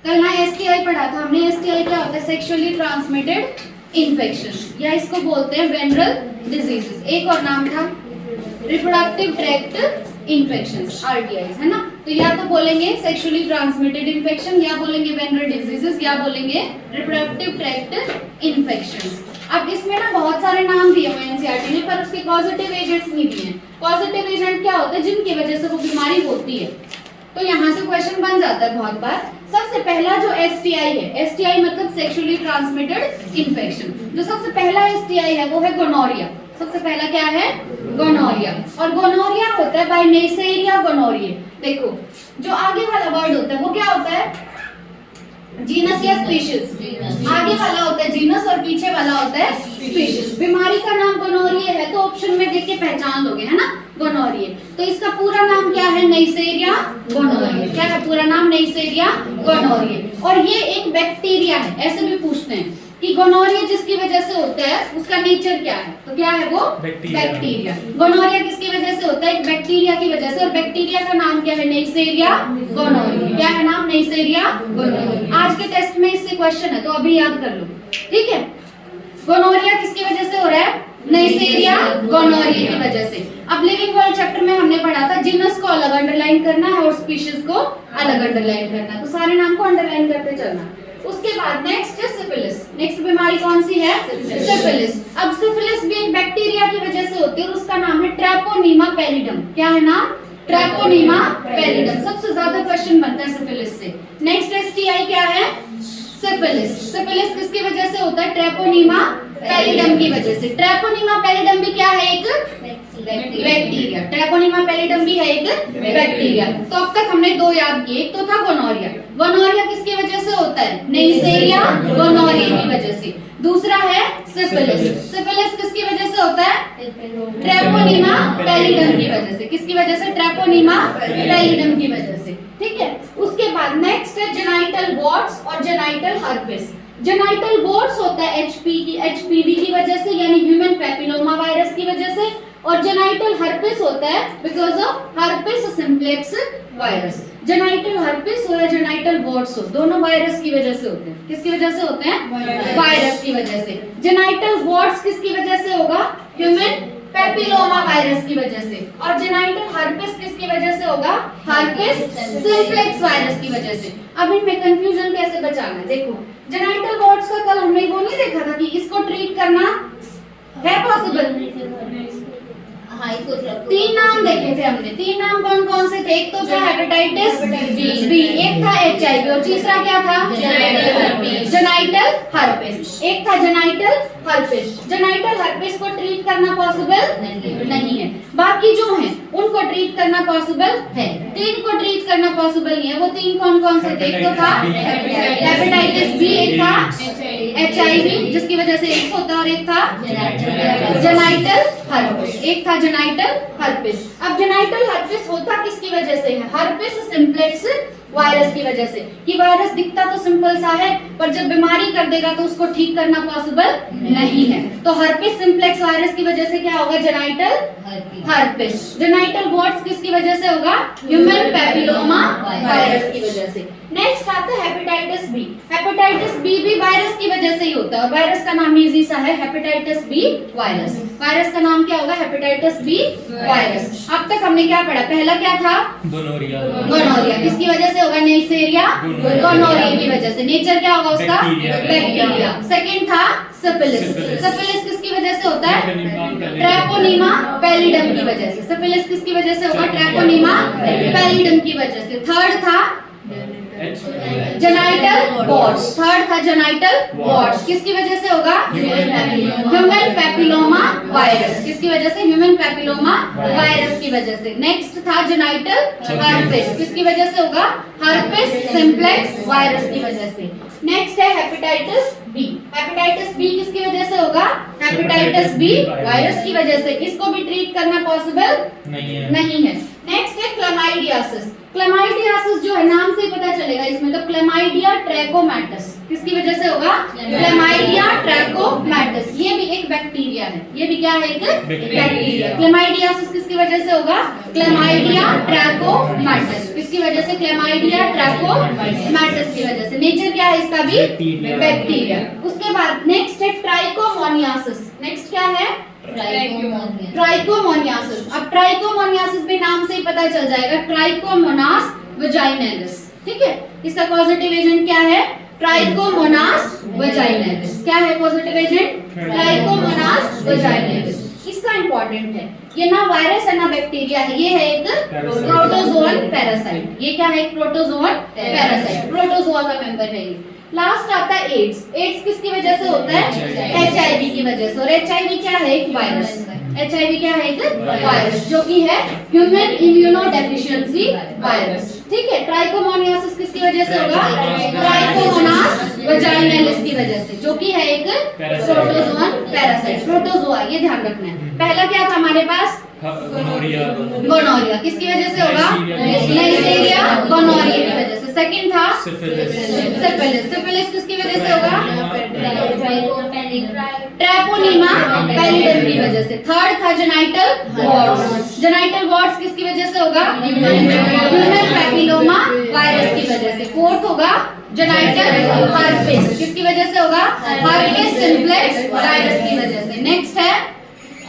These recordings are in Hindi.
कल ना एसटीआई पढ़ा था हमने। एसटीआई क्या होता है? सेक्सुअली ट्रांसमिटेड इन्फेक्शंस, या इसको बोलते हैं वेनरल डिजीजेस। एक और नाम था रिप्रोडक्टिव ट्रैक्ट इन्फेक्शंस, आरटीआई, है ना। तो या तो बोलेंगे सेक्सुअली ट्रांसमिटेड इन्फेक्शन, या बोलेंगे वेनरल डिजीजेस, या बोलेंगे रिप्रोडक्टिव ट्रैक्ट इन्फेक्शंस। अब इसमें ना बहुत सारे नाम दिए हुए हैं एनसीईआरटी ने, पर उसके कॉजेटिव एजेंट्स नहीं दिए हैं। पॉजिटिव एजेंट क्या होते हैं? जिनकी वजह से वो बीमारी होती है। तो यहाँ से क्वेश्चन बन जाता है बहुत बार। सबसे पहला जो एसटीआई है, एसटीआई मतलब सेक्सुअली ट्रांसमिटेड इन्फेक्शन, जो सबसे पहला एसटीआई है वो है गोनोरिया। सबसे पहला क्या है? गोनोरिया। और गोनोरिया होता है बाय नेसेरिया गोनोरिया। देखो जो आगे वाला वर्ड होता है वो क्या होता है? जीनस या स्पीशीज। आगे वाला होता है जीनस और पीछे वाला होता है स्पीशीज। बीमारी का नाम गोनोरिया है तो ऑप्शन में देख के पहचान लोगे, है ना, गोनोरिया। तो इसका पूरा नाम क्या है? Neisseria gonorrhoeae. क्या है पूरा नाम? Neisseria gonorrhoeae. और ये एक बैक्टीरिया है। ऐसे भी पूछते हैं कि गोनोरिया जिसकी वजह से होता है उसका नेचर क्या है? तो क्या है वो? बैक्टीरिया। गोनोरिया किसकी वजह से होता है? एक बैक्टीरिया की वजह से। और बैक्टीरिया का नाम क्या है? Neisseria gonorrhoeae. क्या है नाम? Neisseria gonorrhoeae. आज के टेस्ट में इससे क्वेश्चन है तो अभी याद कर लो, ठीक है। गोनोरिया किसकी वजह से हो रहा है? नेसेरिया गोनोरिया की वजह से। अब लिविंग वर्ल्ड चैप्टर में हमने पढ़ा था जिनस को अलग अंडरलाइन करना है और स्पीशीज को अलग अंडरलाइन करना है। तो सारे नाम को अंडरलाइन करते चलना। उसके बाद नेक्स्ट है सिफिलिस। नेक्स्ट बीमारी कौन सी है? सिफिलिस। अब सिफिलिस भी एक बैक्टीरिया की वजह से होती है और उसका नाम है ट्रैपोनीमा पैलिडम। क्या है नाम? ट्रैपोनीमा पैलिडम। सबसे ज्यादा क्वेश्चन बनता है सिफिलिस से। नेक्स्ट एसटीआई क्या है? सिफिलिस। सिफिलिस किसकी वजह से होता है? ट्रैपोनीमा पैलिडम की वजह से। ट्रैपोनीमा पैलिडम भी क्या है? एक बैक्टीरिया। ट्रैपोनीमा पैलिडम भी है एक बैक्टीरिया। तो अब तक हमने दो याद किए। एक तो था गोनोरिया। गोनोरिया किसकी वजह से होता है? नेसेरिया गोनोरिया की वजह से। दूसरा है सिफिलिस। सिफिलिस किसकी वजह से होता है? ट्रैपोनीमा पैलिडम की वजह से। किसकी वजह से? ट्रैपोनीमा पैलिडम की वजह से, ठीक है। उसके बाद नेक्स्ट है जेनाइटल वॉर्ट्स और जेनाइटल हर्पिस। जेनाइटल वॉर्ट्स होता है एचपीवी की वजह से, यानी ह्यूमन पैपिलोमा वायरस की वजह से। और जेनाइटल हर्पिस होता है because of herpes simplex virus. Genital herpes हो या जेनाइटल वॉर्ट्स हो, दोनों वायरस की वजह से होते हैं। किसकी वजह से होते हैं? वायरस की वजह से। जेनाइटल वॉर्ट्स किसकी वजह से होगा? ह्यूमन पैपिलोमा वायरस की वजह से। और जेनाइटल हर्पिस किसकी वजह से होगा? हर्पिस सिम्प्लेक्स वायरस की वजह से। अब इनमें कंफ्यूजन कैसे बचाना है? देखो जेनाइटल वॉर्ट्स का कल हमने वो नहीं देखा था कि इसको ट्रीट करना है पॉसिबल? हाँ, तीन नाम देखे थे हमने। तीन नाम कौन कौन से थे? एक तो था हेपेटाइटिस बी, एक था एचआईवी और तीसरा क्या था? Genital herpes. एक था जेनाइटल हर्पिस। जेनाइटल हर्पिस को ट्रीट करना पॉसिबल नहीं है। बाकी जो हैं उनको ट्रीट करना पॉसिबल है। तीन को ट्रीट करना पॉसिबल नहीं है। वो तीन कौन कौन से थे? एक तो था हेपेटाइटिस बी, एक था एचआईवी जिसकी वजह से एड्स होता है, और एक था जेनाइटल हर्पिस। एक था जेनाइटल हर्पिस। अब जेनाइटल हर्पिस होता किसकी वजह से है? हर्पिस सिम्प्लेक्स वायरस की वजह से। कि वायरस दिखता तो सिंपल सा है पर जब बीमारी कर देगा तो उसको ठीक करना पॉसिबल नहीं है। तो हर्पिस सिम्प्लेक्स वायरस की वजह से क्या होगा? Genital herpes. जेनाइटल वॉर्ट्स किसकी वजह से होगा? ह्यूमन पैपिलोमा वायरस की वजह से। नेक्स्ट आता है हेपेटाइटिस बी। हेपेटाइटिस बी भी वायरस की वजह से ही होता है और वायरस का नाम इजी सा है, हेपेटाइटिस बी वायरस। वायरस का नाम क्या होगा? Hepatitis B virus. अब तक हमने क्या पढ़ा? पहला क्या था? गोनोरिया। गोनोरिया किसकी वजह से होगा? नेसेरिया गोनोरिया की वजह से। नेचर क्या होगा उसका? बैक्टीरिया। सेकंड था सिफिलिस। सिफिलिस किसकी वजह से होता है? ट्रैपोनीमा पैलिडम की वजह से। सिफिलिस किसकी वजह से होगा? ट्रैपोनीमा पैलिडम की वजह से। थर्ड था जेनाइटल वॉर्ट्स। थर्ड था जेनाइटल वॉर्ट्स। किसकी वजह से होगा? Human papilloma virus. किसकी वजह से? ह्यूमन पैपिलोमा वायरस की वजह से। नेक्स्ट था जेनाइटल हर्पिस। किसकी वजह से होगा? हर्पिस सिम्प्लेक्स वायरस की वजह से। नेक्स्ट है हेपेटाइटिस बी। हेपेटाइटिस बी किसकी वजह से होगा? हेपेटाइटिस बी वायरस की वजह से। इसको भी ट्रीट करना पॉसिबल नहीं है। नेक्स्ट है क्लमाइडियासिस। क्लमाइडियासिस जो है नाम से ही पता चलेगा इसमें, तो क्लमाइडिया ट्रैकोमैटस किसकी वजह से होगा? क्लमाइडिया ट्रैकोमैटस। ये भी एक बैक्टीरिया है। ये भी क्या है? एक बैक्टीरिया। क्लमाइडियासिस किसकी वजह से होगा? क्लमाइडिया ट्रैकोमैटस। किसकी वजह से? क्लमाइडिया ट्रैकोमैटस की वजह से। है इसका भी? बैक्टीरिया। बैक्टीरिया। उसके बाद नेक्स्ट है ट्राइकोमोनियासिस। नेक्स्ट क्या है? ट्राइकोमोनियासिस। अब ट्राइकोमोनियासिस भी नाम से ही पता चल जाएगा, ट्राइकोमोनास वजाइनैलिस। ठीक है, इसका पॉजिटिव एजेंट क्या है? ट्राइकोमोनास वजाइनैलिस। क्या है पॉजिटिव एजेंट? ट्राइकोमोनास वजाइनैलिस। इसका इंपॉर्टेंट है, ये ना वायरस है ना बैक्टीरिया है, ये है एक प्रोटोजोअल पैरासाइट। ये क्या है? एक प्रोटोजोअल पैरासाइट, प्रोटोजोआ का मेंबर है ये। लास्ट आता है एड्स। एड्स किसकी वजह से होता है? एचआईवी की वजह से। और एचआईवी क्या है? एक वायरस। एचआईवी क्या है? एक वायरस, जो कि है ह्यूमन इम्यूनो डेफिशिएंसी वायरस। ठीक है, ट्राइकोमोनियासिस किसकी वजह से होगा? ट्राइकोमोनास वजाइनैलिस की वजह से, जो कि है एक प्रोटोजोअल पैरासाइट, प्रोटोजोआ। ये ध्यान रखना है। पहला क्या था हमारे पास? गोनोरिया। किसकी वजह से होगा? नेइसेरिया गोनोरिया की वजह से। सेकंड था सिफिलिस। सिफिलिस किसकी वजह से होगा? ट्रैपोनीमा पैलिडम की वजह से। थर्ड था जेनाइटल वॉर्ड्स। जेनाइटल वॉर्ड्स किसकी वजह से होगा? ह्यूमन पैपिलोमा वायरस की वजह से। फोर्थ होगा जेनाइटल हर्पिस। किसकी वजह से होगा? हर्पिस सिम्प्लेक्स वायरस की वजह से। नेक्स्ट है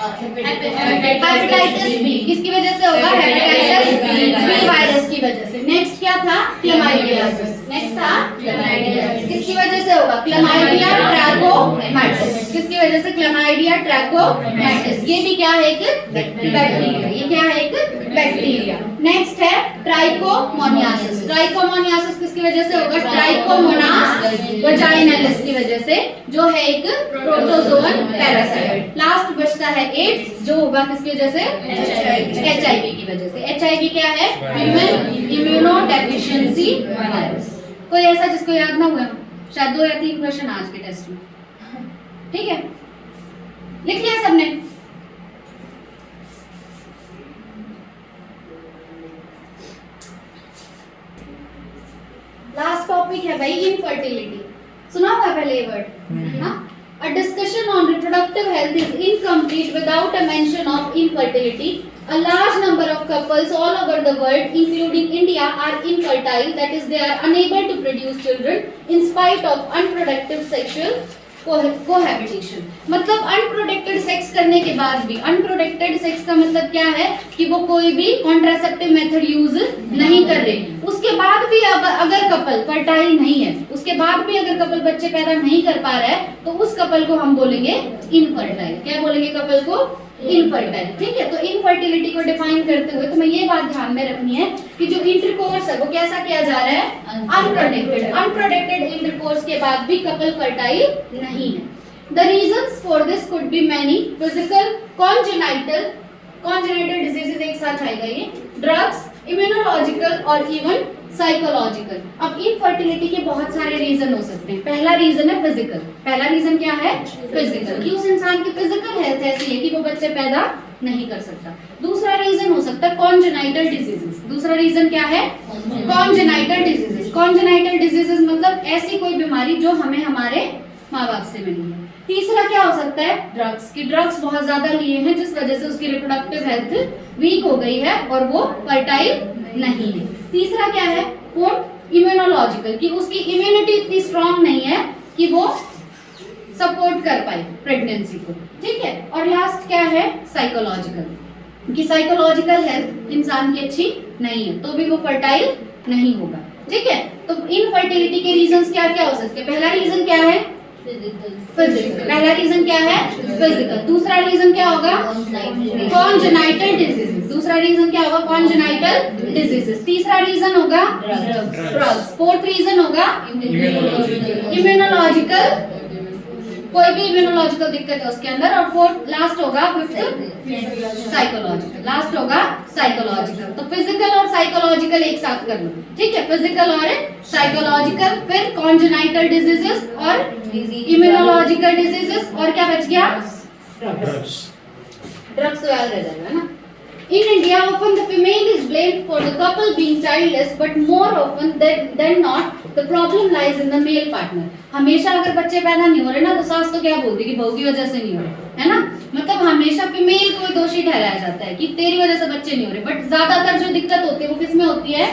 हेपेटाइटिस बी। किसकी वजह से होगा? हेपेटाइटिस बी वायरस की वजह से। नेक्स्ट क्या था? क्लमाइडियासिस। नेक्स्ट था क्लमाइडियासिस। किसकी वजह से होगा? Chlamydia trachomatis. किसकी वजह से? Chlamydia trachomatis. ये भी क्या है? एक बैक्टीरिया। ये क्या है? एक बैक्टीरिया। नेक्स्ट है ट्राइकोमोनियासिस। ट्राइकोमोनियासिस किसकी वजह से होगा? ट्राइकोमोनास वजाइनैलिस की वजह से, जो है एक प्रोटोजोअल पैरासाइट। लास्ट बचता है एड्स, जो होगा किसकी वजह से? एचआईवी की वजह से। एचआईवी क्या है? Human immuno deficiency virus. कोई ऐसा जिसको याद ना हुआ? शायद 2 या 3 क्वेश्चन आज के टेस्ट में। ठीक है, लिख लिया सबने? लास्ट टॉपिक है भाई इनफर्टिलिटी। सुना होगा पहले ये वर्ड? हाँ, a discussion on reproductive health is incomplete without a mention of infertility. A large number of couples all over the world, including India, are infertile, that is, they are unable to produce children in spite of unproductive sexual cohabitation. मतलब अनप्रोटेक्टेड सेक्स करने के बाद भी, अनप्रोटेक्टेड सेक्स का मतलब क्या है? कि वो कोई भी कॉन्ट्रासेप्टिव मेथड यूज नहीं कर रहे, उसके बाद भी अगर कपल फर्टाइल नहीं है, उसके बाद भी अगर कपल बच्चे पैदा नहीं कर पा रहा है, तो उस कपल को हम बोलेंगे इनफर्टाइल। क्या बोलेंगे? कपल को इनफर्टाइल। ठीक है, तो इनफर्टिलिटी को डिफाइन करते हुए तुम्हें ये बात ध्यान में रखनी है कि जो इंटरकोर्स है वो कैसा किया जा रहा है? अनप्रोटेक्टेड। अनप्रोटेक्टेड इंटरकोर्स के बाद भी कपल फर्टाइल नहीं है। The reasons for this could be many. Physical, congenital diseases एक साथ आएगा ये, ड्रग्स, इम्यूनोलॉजिकल और इवन साइकोलॉजिकल। अब इनफर्टिलिटी के बहुत सारे रीजन हो सकते हैं। पहला रीजन है फिजिकल। पहला रीजन क्या है? फिजिकल, कि उस इंसान की फिजिकल हेल्थ ऐसी है कि वो बच्चे पैदा नहीं कर सकता। दूसरा रीजन हो सकता है कॉन्जेनाइटल डिजीजेस। दूसरा रीजन क्या है? Congenital diseases. कॉन्जेनाइटल डिजीजेस मतलब ऐसी कोई बीमारी जो हमें हमारे माँ बाप से मिली है। तीसरा क्या हो सकता है? ड्रग्स, की ड्रग्स बहुत ज्यादा लिए हैं जिस वजह से उसकी रिप्रोडक्टिव हेल्थ वीक हो गई है और वो फर्टाइल नहीं है। तीसरा क्या है? फोर्थ इम्यूनोलॉजिकल, कि उसकी इम्यूनिटी इतनी स्ट्रांग नहीं है कि वो सपोर्ट कर पाए प्रेगनेंसी को। ठीक है, और लास्ट क्या है? साइकोलॉजिकल, कि साइकोलॉजिकल हेल्थ इंसान की अच्छी नहीं है तो भी वो फर्टाइल नहीं होगा। ठीक है, तो इनफर्टिलिटी के रीजंस क्या क्या हो सकते हैं? पहला रीजन क्या है? फिजिकल। पहला रीजन क्या है? फिजिकल। दूसरा रीजन क्या होगा? Congenital diseases. दूसरा रीजन क्या होगा? Congenital diseases. तीसरा रीजन होगा ड्रग्स। फोर्थ रीजन होगा इम्यूनोलॉजिकल, कोई भी इम्यूनोलॉजिकल दिक्कत है उसके अंदर। और फोर्थ लास्ट होगा फिफ्थ साइकोलॉजिकल। लास्ट होगा साइकोलॉजिकल। तो फिजिकल और साइकोलॉजिकल एक साथ कर लो। ठीक है, फिजिकल और साइकोलॉजिकल, फिर कॉन्जेनाइटल डिजीजेस और इम्यूनोलॉजिकल डिजीजेस, और क्या बच गया? ड्रग्स तो याद रह जाएगा ना। In India, often the female is blamed for the couple being childless, but more often than not, the problem lies in the male partner. हमेशा अगर बच्चे पैदा नहीं हो रहे ना, तो सास तो क्या बोलती कि बहू की वजह से नहीं हो रहे, है ना? मतलब हमेशा फीमेल को दोषी ठहराया जाता है कि तेरी वजह से बच्चे नहीं हो रहे, बट ज्यादातर जो दिक्कत होती है वो किसमें होती है?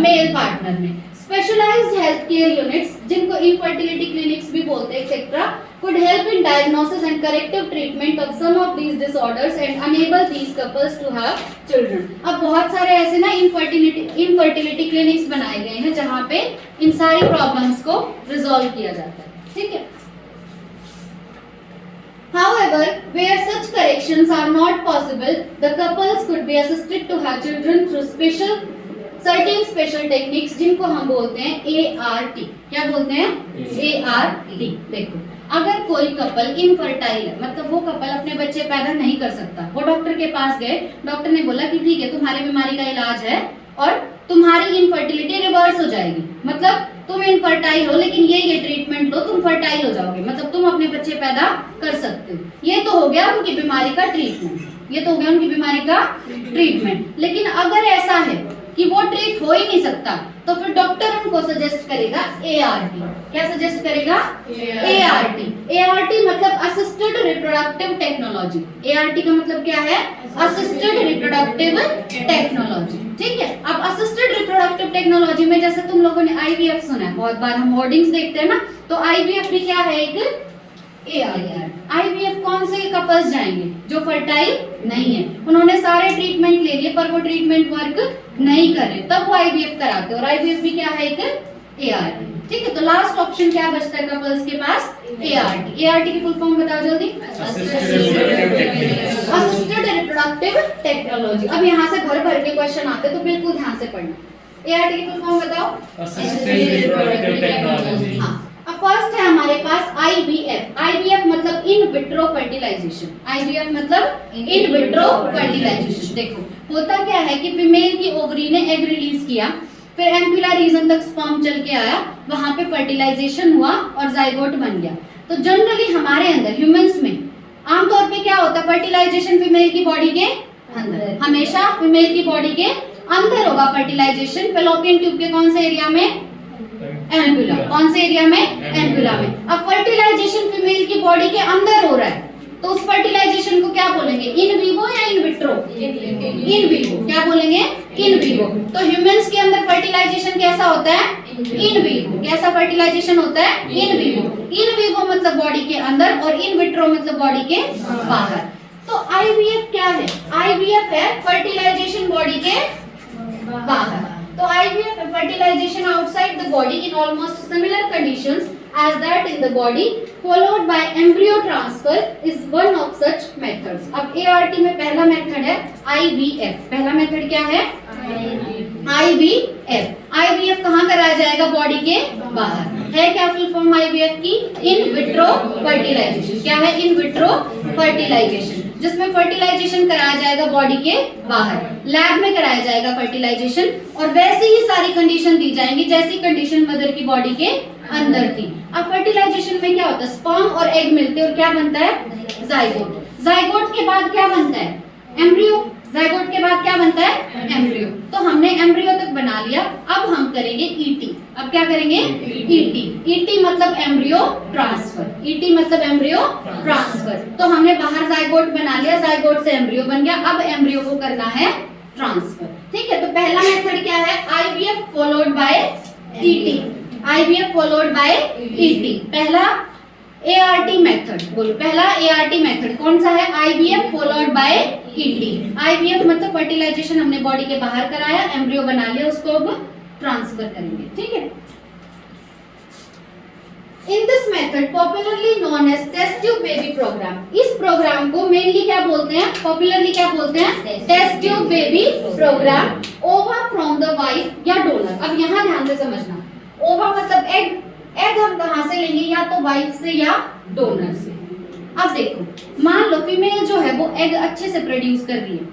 मेल पार्टनर में। स्पेशलाइज्ड हेल्थ केयर यूनिट्स, जिनको इनफर्टिलिटी क्लिनिक्स भी बोलते हैं etcetera, could help in diagnosis and corrective treatment of some of these disorders and enable these couples to have children. अब बहुत सारे ऐसे ना इनफर्टिलिटी क्लिनिक्स बनाए गए हैं जहाँ पे इन सारी प्रॉब्लम्स को रिजॉल्व किया जाता है, ठीक है. However, where such corrections are not possible, the couples could be assisted to have children through certain special techniques, जिनको हम बोलते हैं ART. क्या बोलते हैं? ART. देखो, अगर कोई कपल इनफर्टाइल है, मतलब वो कपल अपने बच्चे पैदा नहीं कर सकता, वो डॉक्टर के पास गए, डॉक्टर ने बोला कि ठीक है तुम्हारी बीमारी का इलाज है और तुम्हारी इनफर्टिलिटी रिवर्स हो जाएगी, मतलब तुम इनफर्टाइल हो लेकिन ये ट्रीटमेंट लो, तुम फर्टाइल हो जाओगे, मतलब तुम अपने बच्चे पैदा कर सकते हो. ये तो हो गया उनकी बीमारी का ट्रीटमेंट, ये तो हो गया उनकी बीमारी का ट्रीटमेंट. लेकिन अगर ऐसा है कि वो ट्रीट हो ही नहीं सकता, तो फिर डॉक्टर उनको सजेस्ट करेगा ART. क्या सजेस्ट करेगा? ART. ART मतलब असिस्टेड रिप्रोडक्टिव टेक्नोलॉजी. ART का मतलब क्या है? असिस्टेड रिप्रोडक्टिव टेक्नोलॉजी, ठीक है. अब असिस्टेड रिप्रोडक्टिव टेक्नोलॉजी में जैसे तुम लोगों ने IVF सुना है, बहुत बार हम होर्डिंग्स देखते हैं ना, तो IVF भी क्या है? एक ART. IVF कौन से कपल्स जाएंगे? जो फर्टाइल नहीं है, उन्होंने सारे ट्रीटमेंट ले लिए पर वो ट्रीटमेंट वर्क नहीं कर रहे, तब वो IVF कराते हैं. और IVF भी क्या है? एक ART, ठीक है. तो लास्ट ऑप्शन क्या बचता है कपल्स के पास? ART. ART की फुल फॉर्म बताओ जल्दी. Assisted reproductive technology. अब यहाँ से भर भर के क्वेश्चन आते हैं तो बिल्कुल ध्यान से पढ़ना. ART की फुल फॉर्म बताओ. Assisted reproductive technology. हाँ, अब फर्स्ट है हमारे पास IVF. IVF मतलब इन विट्रो फर्टिलाइजेशन. IVF मतलब इन विट्रो फर्टिलाइजेशन. देखो होता क्या है कि फीमेल की ओवरी ने एग रिलीज किया, फिर एम्पुला रीजन तक स्पर्म चल के आया, वहां पे फर्टिलाइजेशन हुआ और जाइगोट बन गया. तो जनरली हमारे अंदर ह्यूमंस में आमतौर पे क्या होता है? फर्टिलाइजेशन फीमेल की बॉडी के अंदर, हमेशा फीमेल की बॉडी के अंदर होगा फर्टिलाइजेशन. फेलोपियन ट्यूब के कौन से एरिया में? एम्पुला. कौन से एरिया में? एम्पुला में. अब फर्टिलाइजेशन फीमेल की बॉडी के अंदर हो रहा है, तो उस फर्टिलाइजेशन को क्या बोलेंगे? इन विवो या इन विट्रो? In vivo. क्या बोलेंगे? In vivo. तो ह्यूमंस के अंदर फर्टिलाइजेशन कैसा होता है? In vivo. कैसा फर्टिलाइजेशन होता है? In vivo. इन विवो मतलब बॉडी के अंदर और इन विट्रो मतलब बॉडी के बाहर. तो IVF क्या है? IVF है फर्टिलाइजेशन बॉडी के बाहर. तो IVF है fertilization outside the body in almost similar conditions as that in the body, followed by embryo transfer is one of such methods. अब ART में पहला मेथड है IVF. पहला मेथड क्या है? IVF. IVF कहाँ कराया जाएगा? बॉडी के बाहर. है क्या फुल फॉर्म IVF की? In vitro fertilisation. क्या है? इन विट्रो फर्टिलाइजेशन, जिसमें फर्टिलाइजेशन कराया जाएगा बॉडी के बाहर. लैब में कराया जाएगा फर्टिलाइजेशन और वैसे ही सारी कंडीशन दी जाएंगी जैसी कंडीशन मदर की बॉडी के अंदर थी. अब फर्टिलाइजेशन में क्या होता है? स्पर्म और एग मिलते हैं और क्या बनता है? जाइगोट. जाइगोट के बाद क्या बनता है? एम्ब्रियो. जाइगोट के बाद क्या बनता है? एम्ब्रियो. तो हमने एम्ब्रियो तक बना लिया, अब हम करेंगे ET. अब क्या करेंगे? ET. ET मतलब एम्ब्रियो ट्रांसफर. ET मतलब एम्ब्रियो ट्रांसफर. तो हमने बाहर जाइगोट बना लिया, जाइगोट से एम्ब्रियो बन गया, अब एम्ब्रियो को करना है ट्रांसफर. ठीक है. तो पहला मेथड क्या है? IVF followed by ET. IVF followed by ET. पहला ART मेथड. बोलो पहला ART मेथड कौन सा है? IVF followed by ET. IVF मतलब फर्टिलाइजेशन हमने बॉडी के बाहर कराया, एम्ब्रियो बना लिया, उसको अब ट्रांसफर करेंगे. ठीक है. In this method popularly known as test tube baby program. इस प्रोग्राम को मेनली क्या बोलते हैं? पॉपुलरली क्या बोलते हैं? Test tube baby program. Ova from the wife या डोनर. अब यहाँ ध्यान से समझना. ओवा मतलब एग. एग हम कहाँ से लेंगे? या तो वाइफ से या डोनर से. अब देखो, मान लो फीमेल जो है वो एग अच्छे से प्रोड्यूस कर रही है.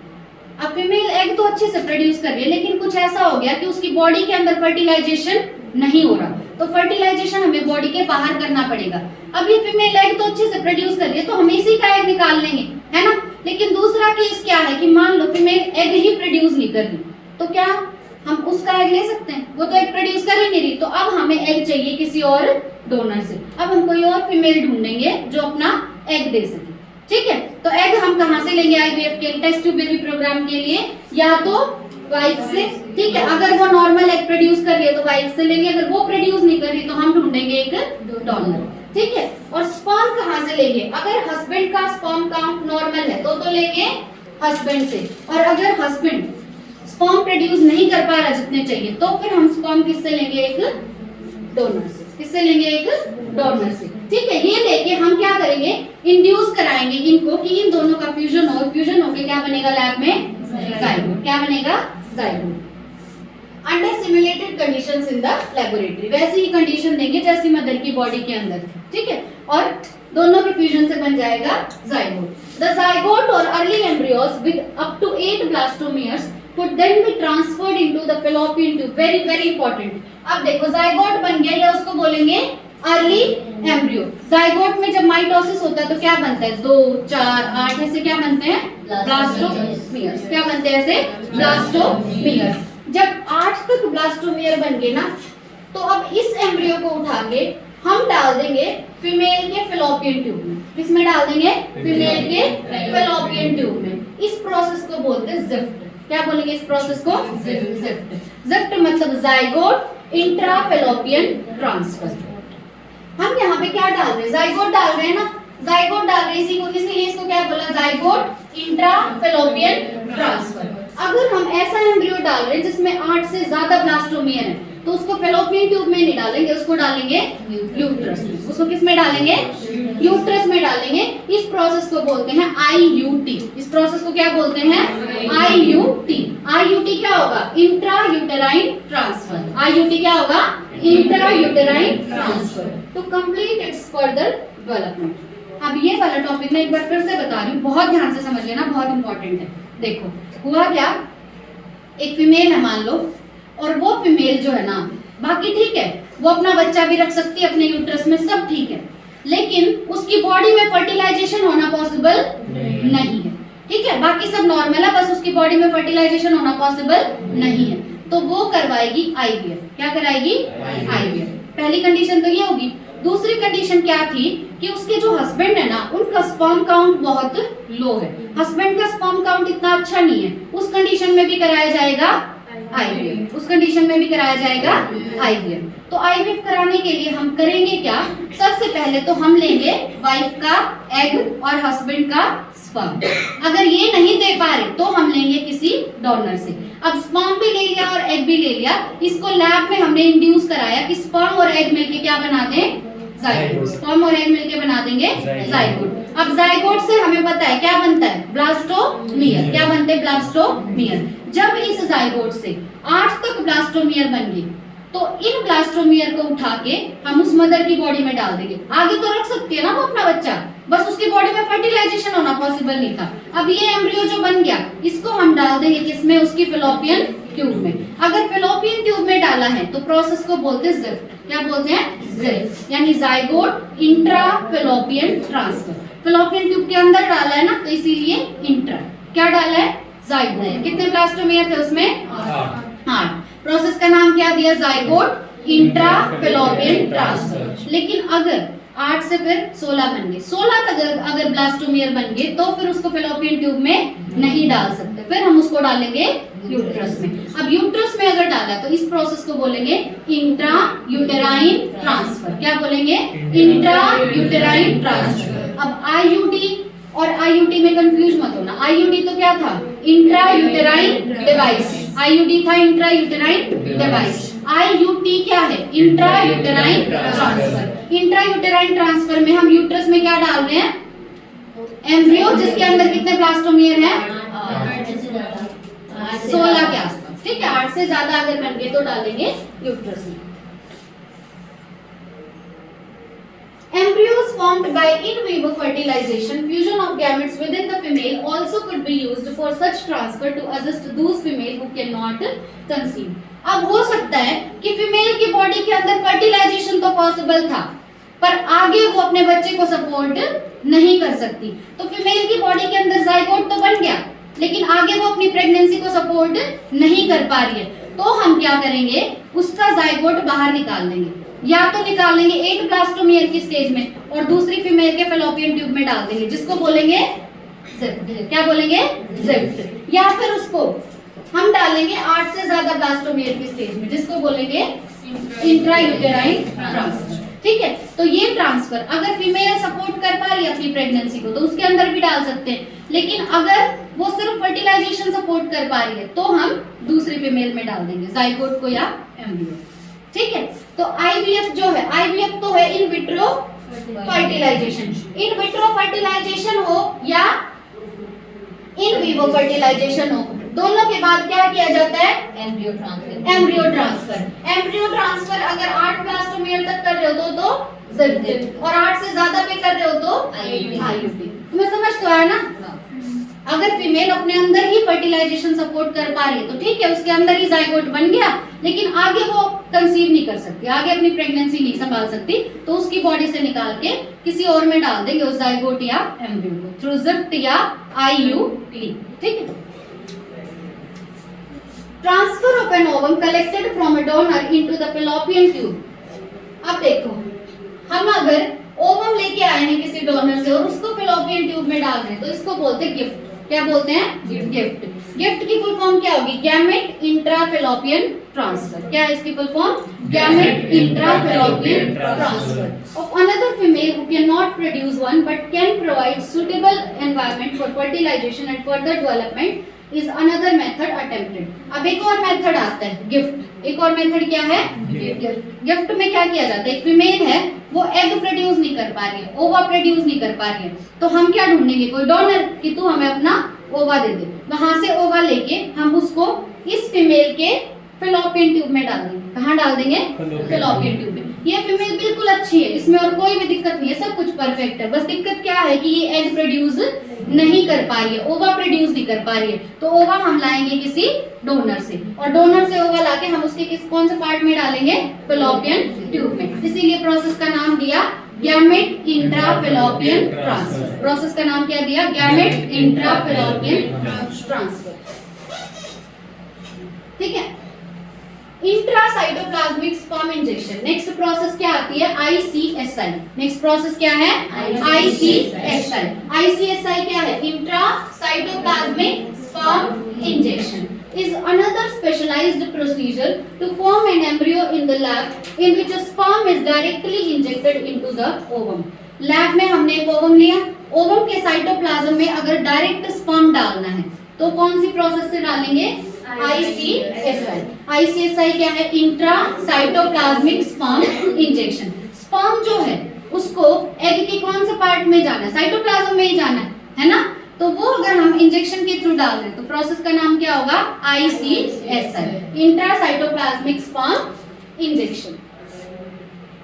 अब फीमेल एग तो अच्छे से प्रोड्यूस कर रही है, लेकिन कुछ ऐसा हो गया कि उसकी बॉडी के अंदर फर्टिलाइजेशन नहीं हो रहा, तो फर्टिलाइजेशन हमें बॉडी के बाहर करना पड़ेगा. अब ये फीमेल एग तो अच्छे से प्रोड्यूस कर रही है, तो हम इसी का एग निकाल लेंगे, है ना. लेकिन दूसरा केस क्या है कि मान लो फीमेल एग ही प्रोड्यूस नहीं कर रही, तो क्या हम उसका एग ले सकते हैं? वो तो एग प्रोड्यूस कर ही नहीं रही. तो अब हमें एग चाहिए किसी और डोनर से. अब हम कोई और फीमेल ढूंढेंगे जो अपना एग दे सके. ठीक है. तो एग हम कहाँ से लेंगे IVF के टेस्ट ट्यूब बेबी प्रोग्राम के लिए? या तो वाइफ से, ठीक है। अगर वो नॉर्मल एग प्रोड्यूस कर रही है तो वाइफ से लेंगे, अगर वो प्रोड्यूस नहीं कर रही तो हम ढूंढेंगे एक डोनर, ठीक है। और स्पर्म कहाँ से लेंगे? अगर हस्बैंड का स्पर्म काउंट नॉर्मल है तो लेंगे हस्बैंड से, और अगर हस्बैंड स्पर्म प्रोड्यूस नहीं कर पा रहा जितने चाहिए तो फिर हम स्पर्म किससे लेंगे? एक डोनर से। किससे लेंगे? एक डोनर से, ठीक है। ये लेके हम क्या करेंगे? इंड्यूस कराएंगे इनको कि इन दोनों का फ्यूजन हो, फ्यूजन होके क्या बनेगा लैब में? जाइगोट। क्या बनेगा? Zygote. Under simulated conditions in the laboratory, वैसी ही कंडीशन देंगे जैसी मदर की बॉडी के अंदर, ठीक है। और दोनों के फ्यूजन से बन जाएगा जाइगोट। द जाइगोट और early embryos with up to 8 blastomeres could then be transferred into the fallopian tube. very very important। अब देखो जाइगोट बन गया, या उसको बोलेंगे अर्ली एम्ब्रियो। जाइगोट में जब माइटोसिस होता है तो क्या बनता है? 2, 4, 8 ऐसे क्या बनते हैं? ब्लास्टोमियर्स। क्या बनते हैं ऐसे? ब्लास्टोमियर्स। जब 8 तक ब्लास्टोमियर बन गए ना, तो अब इस एम्ब्रियो को उठा के हम डाल देंगे फीमेल के फेलोपियन ट्यूब में। किसमें डाल देंगे? फीमेल के फेलोपियन ट्यूब में। इस प्रोसेस को बोलते हैं ज़िफ्ट। क्या बोलेंगे इस प्रोसेस को? ज़िफ्ट। ज़िफ्ट मतलब जाइगोट इंट्राफेलोपियन ट्रांसफर। हम यहाँ पे क्या डाल रहे हैं? जाइगोट डाल रहे हैं ना, जाइगोट डाल रहे हैं इसी को, इसीलिए इसको क्या बोला? Zygote intrafallopian transfer. अगर हम ऐसा एम्ब्रियो डाल रहे हैं जिसमें 8 से ज्यादा ब्लास्टोमियर है तो उसको फेलोपियन ट्यूब में नहीं डालेंगे, उसको डालेंगे यूट्रस में। उसको किस में डालेंगे? यूट्रस में डालेंगे। इस प्रोसेस को बोलते हैं आईयूटी। इस प्रोसेस को क्या बोलते हैं? आईयूटी। आईयूटी क्या होगा? Intra uterine transfer. आईयूटी क्या होगा? Intra uterine transfer to complete its further development. अब ये वाला टॉपिक मैं एक बार फिर से बता रही हूँ, बहुत ध्यान से समझ लेना, बहुत इंपॉर्टेंट है। देखो हुआ क्या, एक फीमेल है मान लो, और वो फीमेल जो है ना, बाकी ठीक है, वो अपना बच्चा भी रख सकती है अपने यूट्रस में, सब ठीक है, लेकिन उसकी बॉडी में फर्टिलाइजेशन होना पॉसिबल नहीं है, ठीक है। बाकी सब नॉर्मल है, बस उसकी बॉडी में फर्टिलाइजेशन होना पॉसिबल नहीं है, तो वो करवाएगी आईवीएफ। क्या कराएगी? आईवीएफ। पहली कंडीशन तो ये होगी। दूसरी कंडीशन क्या थी कि उसके जो हस्बैंड है ना, उनका स्पर्म काउंट बहुत लो है, हस्बैंड का स्पर्म काउंट इतना अच्छा नहीं है, उस कंडीशन में भी कराया जाएगा आईवीएफ। उस कंडीशन में भी कराया जाएगा आईवीएफ। तो आईवीएफ कराने के लिए हम करेंगे क्या? सबसे पहले तो हम लेंगे वाइफ का एग और हस्बैंड का स्पर्म। अगर ये नहीं दे पा रहे तो हम लेंगे किसी डोनर से। अब स्पर्म भी ले लिया और एग भी ले लिया, इसको लैब में हमने इंड्यूस कराया कि स्पर्म और एग मिलके क्या बना दें? जाइगोट। स्पर्म और एग मिलके बना देंगे जाइगोट। अब जाइगोट से हमें पता है क्या बनता है? ब्लास्टोमियर। क्या बनते हैं? ब्लास्टोमियर। जब इस जाइगोट से 8 तक ब्लास्टोमियर बन गए तो इन ब्लास्टोमियर को उठा के हम उस मदर की बॉडी में डाल देंगे। आगे तो रख सकती है ना वो अपना बच्चा, बस उसकी बॉडी में फर्टिलाइजेशन होना पॉसिबल नहीं था। अब ये एम्ब्रियो जो बन गया, इसको हम डाल देंगे किसमें? उसकी फेलोपियन ट्यूब में। अगर फेलोपियन ट्यूब में डाला है तो प्रोसेस को बोलते हैं ज़िफ्ट। क्या बोलते हैं? ज़िफ्ट, यानी zygote intrafallopian transfer. Fallopian tube के अंदर डाला है ना, तो इसीलिए इंट्रा। क्या डाला है? जाइगोट। कितने ब्लास्टोमियर थे उसमें? 8। प्रोसेस का नाम क्या दिया? Zygote intrafallopian transfer. लेकिन अगर 8 से फिर 16 बन गए, 16 तक अगर ब्लास्टोमियर बन गए तो फिर उसको फेलोपियन ट्यूब में नहीं डाल सकते, फिर हम उसको डालेंगे यूट्रस में। अब यूट्रस में अगर डाला तो इस प्रोसेस को बोलेंगे इंट्रा यूटेराइन ट्रांसफर। क्या बोलेंगे? Intra uterine transfer. अब आईयूटी और आईयूटी में कंफ्यूज मत होना। आईयूडी तो क्या था? Intra uterine device. आईयूडी था इंट्रा यूटेराइन डिवाइस। आईयूटी क्या है? Intra uterine transfer. Intra uterine transfer में हम यूट्रस में क्या डाल रहे हैं? एम्ब्रियो, जिसके अंदर कितने ब्लास्टोमियर हैं? 16 के आसपास, ठीक है। 8 से ज्यादा अगर बन गए तो डालेंगे यूट्रस में। Embryos formed by in vivo fertilization, fusion of gametes within the female also could be used for such transfer to assist those female who cannot conceive. अब हो सकता है कि फीमेल की बॉडी के अंदर फर्टिलाइजेशन तो पॉसिबल था, पर आगे वो अपने बच्चे को सपोर्ट नहीं कर सकती, तो फीमेल की बॉडी के अंदर जाइगोट तो बन गया, लेकिन आगे वो अपनी प्रेगनेंसी को सपोर्ट नहीं कर पा रही है, तो हम क्या करेंगे? उसका जाइगोट बाहर निकाल देंगे, या तो निकाल लेंगे 8 ब्लास्टोमियर की स्टेज में और दूसरी फीमेल के फेलोपियन ट्यूब में डाल देंगे, जिसको बोलेंगे ज़िफ्ट। क्या बोलेंगे? ज़िफ्ट। या फिर उसको हम डालेंगे 8 से ज्यादा ब्लास्टोमेयर की स्टेज में, जिसको बोलेंगे इंट्रायूटेराइन ट्रांसफर। ठीक है, तो ये ट्रांसफर अगर फीमेल सपोर्ट कर पा रही है अपनी प्रेगनेंसी को तो उसके अंदर भी डाल सकते हैं, लेकिन अगर वो सिर्फ फर्टिलाइजेशन सपोर्ट कर पा रही है तो हम दूसरी फीमेल में डाल देंगे, जाइगोट को या एम्ब्रियो। ठीक है, तो आईवीएफ जो है, आईवीएफ तो है in vitro fertilisation. In vitro fertilisation हो या इन विवो फर्टिलाइजेशन हो, दोनों के बाद क्या किया जाता है? Embryo transfer. Embryo transfer. Embryo transfer अगर 8 ब्लास्टोमेयर तक कर रहे हो तो ZZ, और 8 से ज्यादा पे कर रहे हो तो IUD। तुम्हें समझ तो आया ना? अगर फीमेल अपने अंदर ही फर्टिलाइजेशन सपोर्ट कर पा रही है तो ठीक है, उसके अंदर ही जाइगोट बन गया, लेकिन आगे वो कंसीव नहीं कर सकती, आगे अपनी प्रेगनेंसी नहीं संभाल सकती, तो उसकी बॉडी से निकाल के किसी और में डाल देंगे उस जाइगोट या एम्ब्रियो को, थ्रू ज़िफ्ट या IUD। ठीक है, transfer of an ovum collected from a donor into the fallopian tube. अब देखो, हम अगर ओवम लेके आए हैं किसी डोनर से और उसको फैलोपियन ट्यूब में डाल रहे हैं तो इसको बोलते हैं गिफ्ट। क्या बोलते हैं? गिफ्ट। गिफ्ट की फुल फॉर्म क्या होगी? Gamete intrafallopian transfer. क्या है इसकी full form? Gamete intrafallopian transfer of another female who can not produce one but can provide suitable environment for fertilisation and further development is another method attempted। अब एक और मेथड आता है गिफ्ट। एक और मेथड क्या है? गिफ्ट में क्या किया जाता है? एक फीमेल है, वो एग प्रोड्यूस नहीं कर पा रही है, ओवा प्रोड्यूस नहीं कर पा रही है, तो हम क्या ढूंढेंगे? कोई डोनर कि तू हमें अपना ओवा दे दे। वहां से ओवा लेके हम उसको इस फीमेल के फैलोपियन ट्यूब में डाल देंगे। कहाँ डाल देंगे? फैलोपियन ट्यूब में। ये फीमेल बिल्कुल अच्छी है, इसमें और कोई भी दिक्कत नहीं है, सब कुछ परफेक्ट है, बस दिक्कत क्या है कि ये एग प्रोड्यूस नहीं कर पा रही है, ओवा प्रोड्यूस नहीं कर पा रही है, तो ओवा हम लाएंगे किसी डोनर से, और डोनर से ओवा लाके हम उसके कौन से पार्ट में डालेंगे? फैलोपियन ट्यूब में। इसीलिए प्रोसेस का नाम दिया गैमेट इंट्राफैलोपियन ट्रांसफर। प्रोसेस का नाम क्या दिया? Gamete intrafallopian transfer. ठीक है, intracytoplasmic sperm injection. Next process क्या आती है? ICSI। नेक्स्ट प्रोसेस क्या है? ICSI। ICSI क्या है? Intracytoplasmic sperm injection is another specialized procedure to form an embryo in the lab in which a sperm is directly injected into the ovum। Lab में हमने एक ओवम लिया, ओवम के साइटोप्लाज्म में अगर डायरेक्ट स्पर्म डालना है तो कौन सी प्रोसेस से डालेंगे? ICSI। ICSI क्या है? Intracytoplasmic sperm injection. स्पर्म जो है उसको एग के कौन से पार्ट में जाना है? साइटोप्लाज्म में ही जाना है ना? तो वो अगर हम इंजेक्शन के थ्रू डाल रहे हैं तो प्रोसेस का नाम क्या होगा? ICSI, intracytoplasmic sperm injection.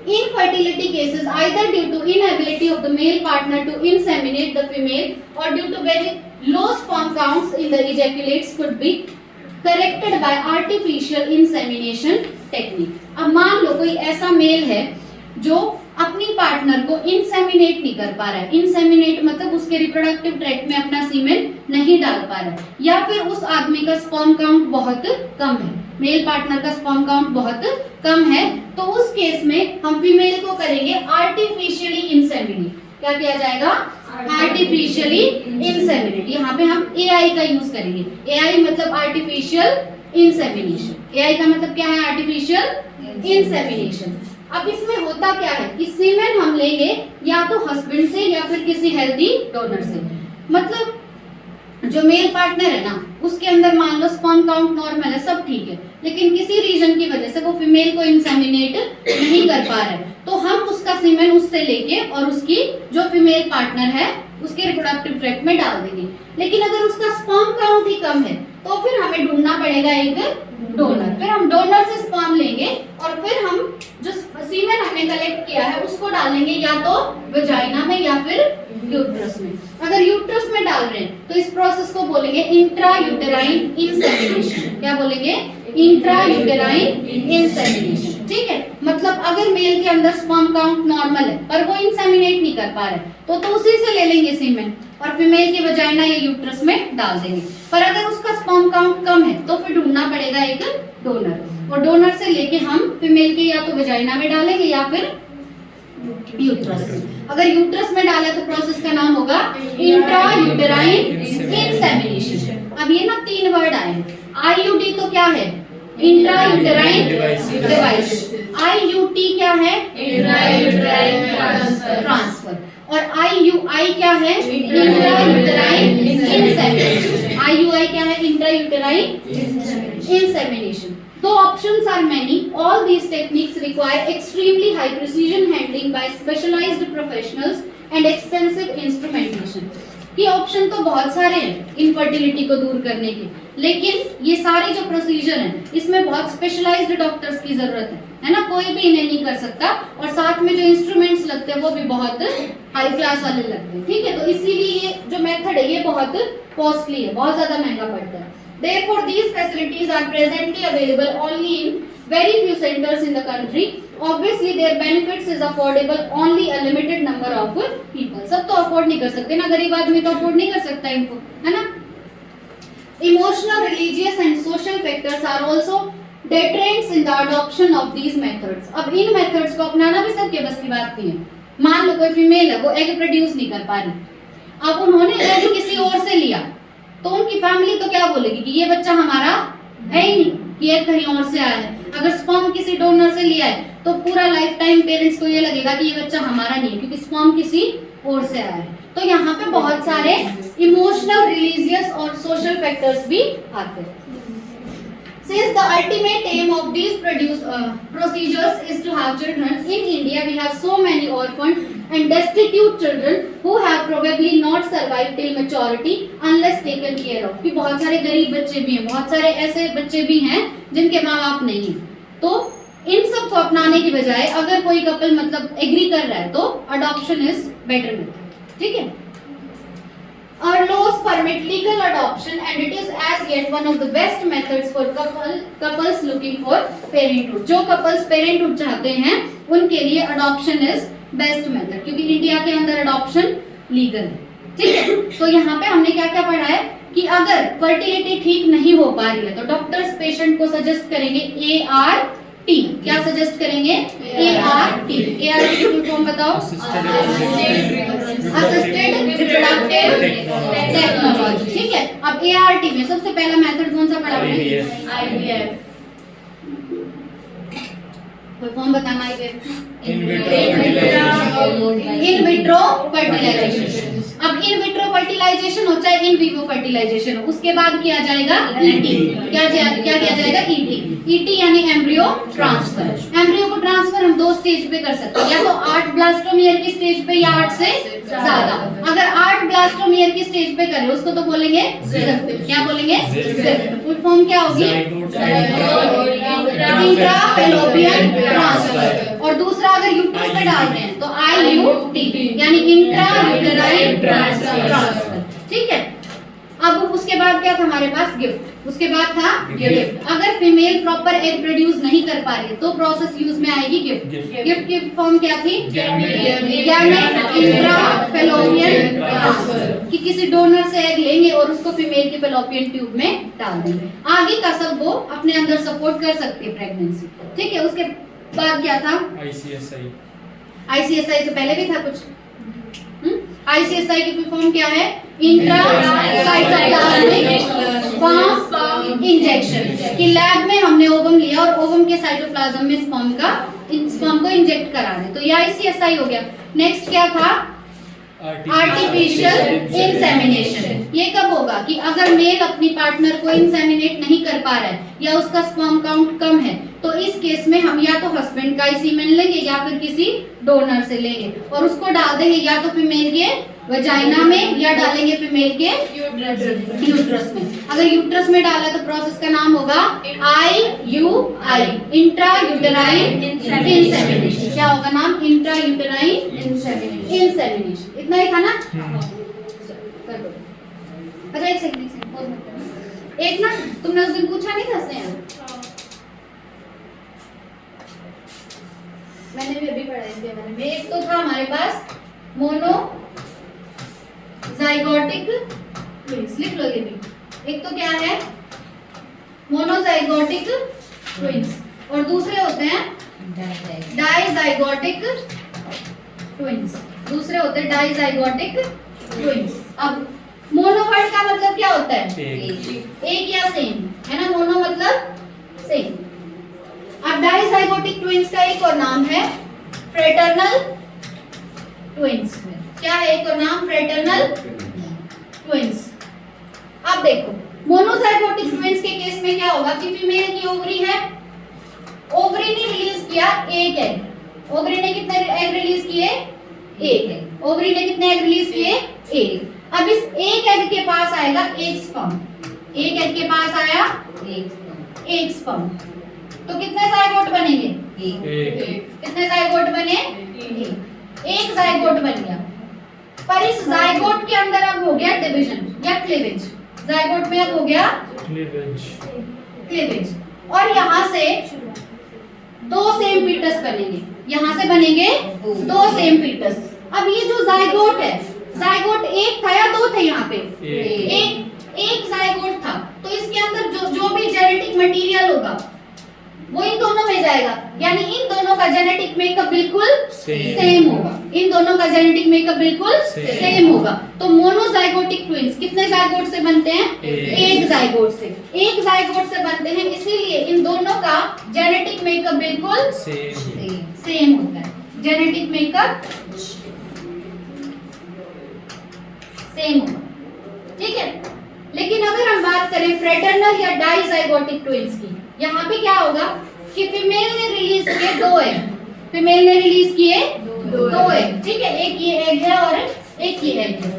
Infertility cases either due to inability of the male partner to inseminate the female or due to very low sperm counts in the ejaculates could be corrected by artificial insemination technique। अब मान लो कोई ऐसा मेल है जो अपनी पार्टनर को इंसेमिनेट नहीं कर पा रहा है। इंसेमिनेट मतलब उसके रिप्रोडक्टिव ट्रैक्ट में अपना सीमेन नहीं डाल पा रहा है, या फिर उस आदमी का स्पर्म काउंट बहुत कम है, मेल पार्टनर का स्पर्म काउंट बहुत कम है, तो उस केस में हम फीमेल को करेंगे आर्टिफिशियली इंसेमिनेट। क्या किया जाएगा? Artificially inseminate. यहाँ पे हम AI का यूज करेंगे। AI मतलब आर्टिफिशियल इंसेमिनेशन। AI का मतलब क्या है? Artificial insemination. अब इसमें होता क्या है कि सीमेन हम लेंगे या तो हस्बैंड से या फिर किसी हेल्दी डोनर से। मतलब जो मेल पार्टनर है ना, उसके अंदर मान लो स्पर्म काउंट नॉर्मल है, सब ठीक है, लेकिन किसी रीजन की वजह से वो फीमेल को इंसेमिनेट नहीं कर पा रहा है, तो हम उसका सीमेन उससे लेके और उसकी जो फीमेल पार्टनर है उसके रिप्रोडक्टिव ट्रैक्ट में डाल देंगे। लेकिन अगर उसका स्पर्म काउंट ही कम है तो फिर हमें ढूंढना पड़ेगा एक डोनर। फिर हम डोनर से स्पर्म लेंगे और फिर हम जो सीमेन हमने कलेक्ट किया है उसको डालेंगे या तो वजाइना में या फिर यूट्रस में। अगर यूट्रस में डाल रहे हैं तो इस प्रोसेस को बोलेंगे इंट्रायूटेराइन इंसेमिनेशन। क्या बोलेंगे? Intrauterine insemination. ठीक है, मतलब अगर मेल के अंदर स्पर्म काउंट नॉर्मल है पर वो इंसेमिनेट नहीं कर पा रहे तो उसी से ले लेंगे सीमेन और फीमेल की वजाइना या यूट्रस में डाल देंगे। पर अगर उसका स्पर्म काउंट कम है तो फिर ढूंढना पड़ेगा एक डोनर, और डोनर से लेके हम फीमेल के या तो वजाइना में डालेंगे या फिर यूट्रस। अगर यूट्रस में डाला तो प्रोसेस का नाम होगा इंट्रायूटेराइन इंसेमिनेशन। अब ये ना 3 वर्ड आए हैं, IUD तो क्या है? Intra uterine Device. Device. IUT क्या है? Intra-uterine transfer. और IUI क्या है? Intra uterine insemination. IUI क्या है? Intra uterine insemination. Though options are many, all these techniques require extremely high precision handling by specialized professionals and expensive instrumentation. ये ऑप्शन तो बहुत सारे हैं इनफर्टिलिटी को दूर करने के, लेकिन ये सारे जो प्रोसीजर हैं इसमें बहुत स्पेशलाइज्ड डॉक्टर्स की जरूरत है ना, कोई भी इन्हें नहीं कर सकता, और साथ में जो इंस्ट्रूमेंट्स लगते हैं वो भी बहुत हाई क्लास वाले लगते हैं, ठीक है। तो इसीलिए ये जो मेथड है ये बहुत कॉस्टली है, बहुत ज्यादा महंगा पड़ता है। Therefore, these facilities are presently available only in very few centers in the country. Obviously, their benefits is affordable only a limited number of people. सब तो अफोर्ड नहीं कर सकते ना, गरीब आदमी तो अफोर्ड नहीं कर सकता इनको, है ना। Emotional, religious and social factors are also deterrents in the adoption of these methods. अब इन मेथड्स को अपनाना भी सबके बस की बात नहीं है। मान लो कोई फीमेल है, वो एग प्रोड्यूस नहीं कर पा रही, अब उन्होंने एग किसी और से लिया, तो उनकी फैमिली तो क्या बोलेगी कि ये बच्चा हमारा है ही नहीं, कि ये कहीं और से आया है। अगर स्पर्म किसी डोनर से लिया है तो पूरा लाइफ टाइम पेरेंट्स को ये लगेगा कि ये बच्चा हमारा नहीं है, क्योंकि स्पर्म किसी और से आया है। तो यहाँ पे बहुत सारे इमोशनल, रिलीजियस और सोशल फैक्टर्स भी आते हैं। Since the ultimate aim of these procedures is to have children, in India we have so many orphaned and destitute children who have probably not survived till maturity unless taken care of. कि बहुत सारे गरीब बच्चे भी हैं, बहुत सारे ऐसे बच्चे भी हैं जिनके माँ बाप नहीं हैं। तो इन सब को अपनाने की बजाय अगर कोई कपल मतलब एग्री कर रहा है तो अडॉप्शन इज बेटर मेथड, ठीक है। Our laws permit legal adoption and it is as yet one of the best methods for couples looking for parenthood. जो couples parenthood चाहते हैं उनके लिए adoption is best method, क्योंकि इंडिया के अंदर adoption legal है, ठीक है। तो यहाँ पे हमने क्या क्या पढ़ा है कि अगर फर्टिलिटी ठीक नहीं हो पा रही है तो डॉक्टर्स पेशेंट को सजेस्ट करेंगे ART। क्या सजेस्ट करेंगे? ART। ART की फुल फॉर्म बताओ। असिस्टेड रिप्रोडक्टिव टेक्नोलॉजी, ठीक है। अब ART में सबसे पहला मेथड कौन सा पढ़ा हमने? IVF। फुल फॉर्म बताना IVF। In vitro fertilisation. अब इन विट्रो फर्टिलाइजेशन हो चाहे इन विवो फर्टिलाइजेशन हो, उसके बाद किया जाएगा ET। क्या किया जाएगा? ET यानी एम्ब्रियो ट्रांसफर। एम्ब्रियो को ट्रांसफर हम दो स्टेज पे कर सकते हैं, या तो 8 ब्लास्टोमियर की स्टेज पे या 8 से ज्यादा। अगर 8 ब्लास्टोमियर की स्टेज पे करें उसको तो बोलेंगे क्या बोलेंगे? फुल फॉर्म क्या होगी? इंट्राफैलोपियन ट्रांसफर। और दूसरा अगर यूट्रस पे डाल रहे हैं तो IUT यानी इंट्रा यूटेराइन ट्रांसफर, ठीक है। अब उसके बाद क्या था हमारे पास? गिफ्ट। उसके बाद था गिफ्ट। अगर फीमेल प्रॉपर एग प्रोड्यूस नहीं कर पा रही तो प्रोसेस यूज में आएगी गिफ्ट। गिफ्ट की फॉर्म क्या थी? इंट्राफैलोपियन ट्रांसफर, कि किसी डोनर से एग लेंगे और उसको फीमेल के फैलोपियन ट्यूब में डाल देंगे। आगे का सब वो अपने अंदर सपोर्ट कर सकती है प्रेगनेंसी, ठीक है। उसके बाद क्या था? ICSI से पहले भी था कुछ। ICSI की फुल फॉर्म क्या है? इंट्रा साइटोप्लाज्मिक स्पर्म इंजेक्शन, कि लैब में हमने ओवम लिया और ओवम के साइटोप्लाज्म में स्पर्म को इंजेक्ट करा रहे, तो ये ICSI हो गया। नेक्स्ट क्या था? Artificial insemination. ये कब होगा? कि अगर मेल अपनी पार्टनर को इंसेमिनेट नहीं कर पा रहा है या उसका स्पर्म काउंट कम है, तो इस केस में हम या तो हस्बैंड का ही सीमेन लेंगे या फिर किसी डोनर से लेंगे और उसको डाल देंगे या तो फीमेल के वजाइना में या डालेंगे फीमेल के यूट्रस में। अगर यूट्रस में डाला तो प्रोसेस का नाम होगा IUI, इंट्रा यूटेराइन इंसेमिनेशन। क्या होगा नाम? Intra uterine insemination. इतना ही था ना? कर दो। अच्छा एक सेकंड एक ना तुमने उस दिन पूछा नहीं था स्नेहा, मैंने भी अभी पढ़ा इसके बारे में। एक तो था हमारे पास मोनो ज़ाइगोटिक ट्विंस, लिख लो ये भी। एक तो क्या है? मोनोजाइगोटिक ट्विंस, और दूसरे होते हैं डाइजाइगोटिक ट्विंस। दूसरे होते हैं डाइजाइगोटिक ट्विंस। अब मोनो वर्ड का मतलब क्या होता है? एक या सेम। है ना, मोनो मतलब सेम। अब डाइजाइगोटिक ट्विंस का एक और नाम है फ्रेटर्नल ट्विंस। क्या है एक और नाम? Fraternal twins. अब देखो मोनोजाइगोटिक ट्विंस के केस में क्या होगा कि फीमेल की ओवरी है, ओवरी ने रिलीज किया एक एग। ओवरी ने कितने एग रिलीज किए? एक एग। ओवरी ने कितने एग रिलीज किए? एक। अब इस एक एग के पास आएगा एक स्पर्म। एक एग के पास आया एक स्पर्म। तो कितने जाइगोट बनेंगे? एक। कितने जाइगोट बने? एक जाइगोट बन गया। पर इस जाइगोट के अंदर अब हो गया डिवीजन या क्लीवेज। जाइगोट में अब हो गया क्लीवेज और यहाँ से दो सेम फीटस बनेंगे। यहाँ से बनेंगे दो सेम फीटस। अब ये जो जाइगोट है, जाइगोट एक था या दो थे? यहाँ पे एक जाइगोट था। तो इसके अंदर जो भी जेनेटिक मटेरियल होगा वो इन दोनों में जाएगा, यानी इन दोनों का जेनेटिक मेकअप बिल्कुल सेम होगा। इन दोनों का जेनेटिक मेकअप बिल्कुल सेम होगा। तो मोनोजाइगोटिक ट्विंस कितने जाइगोट से बनते हैं? एक जाइगोट से। एक जाइगोट से बनते हैं, इसीलिए इन दोनों का जेनेटिक मेकअप बिल्कुल सेम होता है। जेनेटिक मेकअप सेम होगा, ठीक है। लेकिन अगर हम बात करें फ्रेटर्नल या डाइजाइगोटिक ट्विंस की, यहाँ पे क्या होगा कि फीमेल ने रिलीज किए दो एग। फीमेल ने रिलीज किए दो एग, ठीक है। एक ये एग है और एक ये एग है।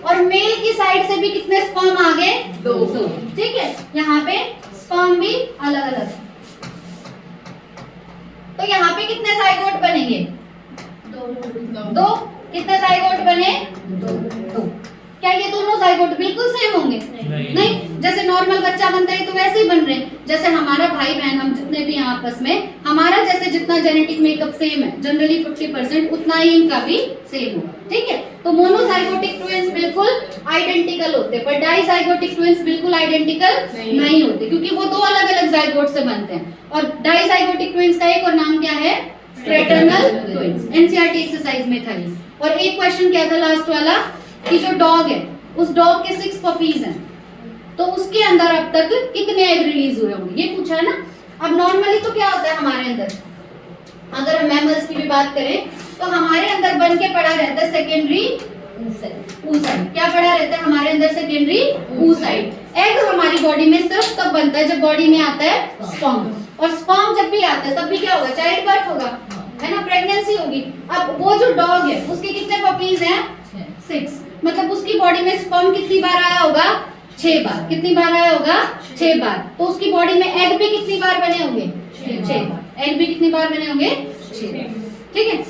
और मेल की साइड से भी कितने स्पर्म आ गए? दो, ठीक है। यहाँ पे स्पर्म भी अलग अलग। तो यहाँ पे कितने जाइगोट बनेंगे? दो। कितने जाइगोट बने? दो। क्या ये दोनों जाइगोट बिल्कुल सेम होंगे? नहीं। जैसे नॉर्मल बच्चा बनता है तो वैसे ही बन रहे हैं। जैसे हमारा भाई बहन, हम जितने भी हैं आपस में, हमारा जैसे जितना जेनेटिक मेकअप सेम है, जनरली 50%, उतना ही इनका भी सेम होगा, ठीक है। तो मोनोजाइगोटिक ट्विंस बिल्कुल आइडेंटिकल होते हैं, पर डाइजाइगोटिक ट्विंस बिल्कुल आइडेंटिकल नहीं होते, क्योंकि वो दो अलग अलग जाइगोट से बनते हैं। और डाइजाइगोटिक ट्विंस का एक और नाम क्या है? Fraternal twins. एनसीईआरटी एक्सरसाइज में था ये। और एक क्वेश्चन क्या था लास्ट वाला कि जो डॉग है, उस डॉग के 6 पपीज हैं, तो उसके अंदर अब तक कितने एग रिलीज हुए होंगे, ये पूछा है ना। अब नॉर्मली तो क्या होता है हमारे अंदर, अगर हम मैमल्स की भी बात करें तो हमारे अंदर बन के पड़ा रहता है सेकेंडरी oocyte। क्या पड़ा रहता है हमारे अंदर? Secondary oocyte। एग हमारी बॉडी में सिर्फ तब बनता है जब बॉडी में आता है स्पर्म। और स्पर्म जब भी आता है तब भी क्या होगा? चाइल्ड बर्थ होगा, है ना, प्रेगनेंसी होगी। अब वो जो डॉग है उसके कितने पपीज हैं? 6। मतलब उसकी बॉडी में स्पर्म कितनी बार आया होगा? 6 बार। कितनी बार आया होगा? 6 बार। तो उसकी बॉडी में एग भी कितनी बार बने होंगे? 6 बार। एग भी कितनी बार बने होंगे? 6 बार, ठीक है।